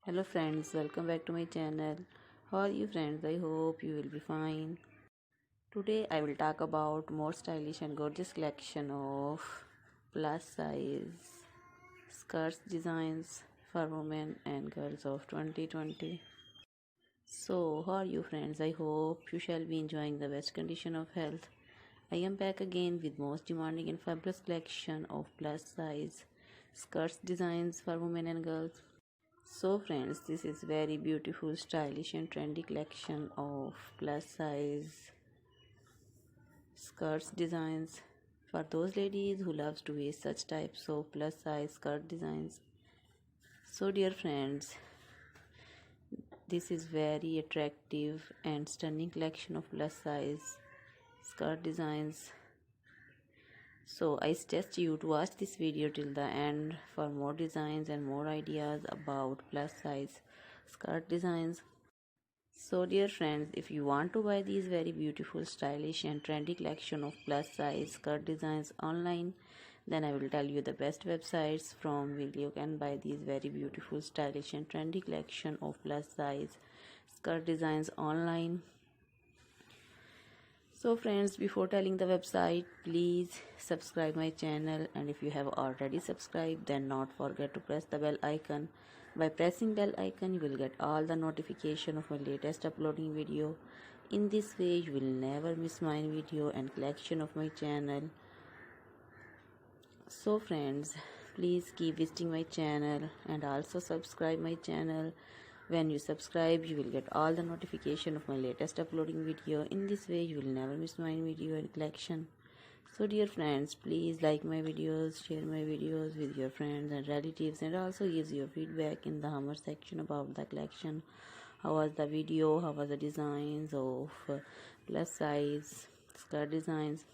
Hello friends, welcome back to my channel. How are you friends? I hope you will be fine. Today I will talk about more stylish and gorgeous collection of plus size skirts designs for women and girls of 2020. So, how are you friends? I hope you shall be enjoying the best condition of health. I am back again with most demanding and fabulous collection of plus size skirts designs for women and girls. So friends, this is very beautiful, stylish and trendy collection of plus size skirts designs for those ladies who loves to wear such types of plus size skirt designs. So dear friends, this is very attractive and stunning collection of plus size skirt designs. So I suggest you to watch this video till the end for more designs and more ideas about plus size skirt designs. So dear friends, if you want to buy these very beautiful, stylish and trendy collection of plus size skirt designs online, then I will tell you the best websites from where you can buy these very beautiful, stylish and trendy collection of plus size skirt designs online. So friends, before telling the website, please subscribe my channel, and if you have already subscribed, then not forget to press the bell icon. By pressing bell icon, you will get all the notification of my latest uploading video. In this way, you will never miss my video and collection of my channel. So friends, please keep visiting my channel and also subscribe my channel. When you subscribe, you will get all the notification of my latest uploading video. In this way, you will never miss my video and collection. So dear friends, please like my videos, share my videos with your friends and relatives, and also give your feedback in the comment section about the collection. How was the video? How was the designs of plus size skirt designs?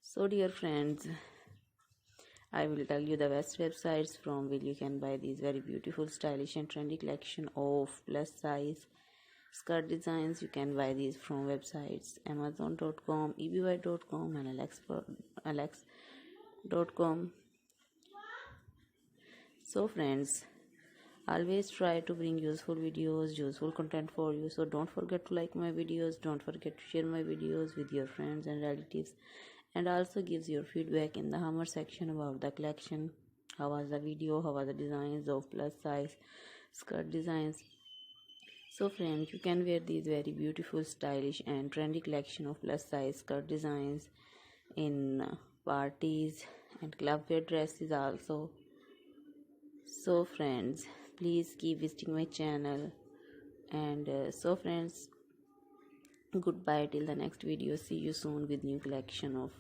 So dear friends, I will tell you the best websites from where you can buy these very beautiful, stylish and trendy collection of plus size skirt designs. You can buy these from websites amazon.com, eby.com and alex.com. So friends, always try to bring useful videos, useful content for you. So don't forget to like my videos, don't forget to share my videos with your friends and relatives, and also gives your feedback in the comment section about the collection. How was the video? How was the designs of plus size skirt designs? So friends, you can wear these very beautiful, stylish and trendy collection of plus size skirt designs in parties and club wear dresses also. So friends, please keep visiting my channel, and so friends, goodbye till the next video. See you soon with new collection of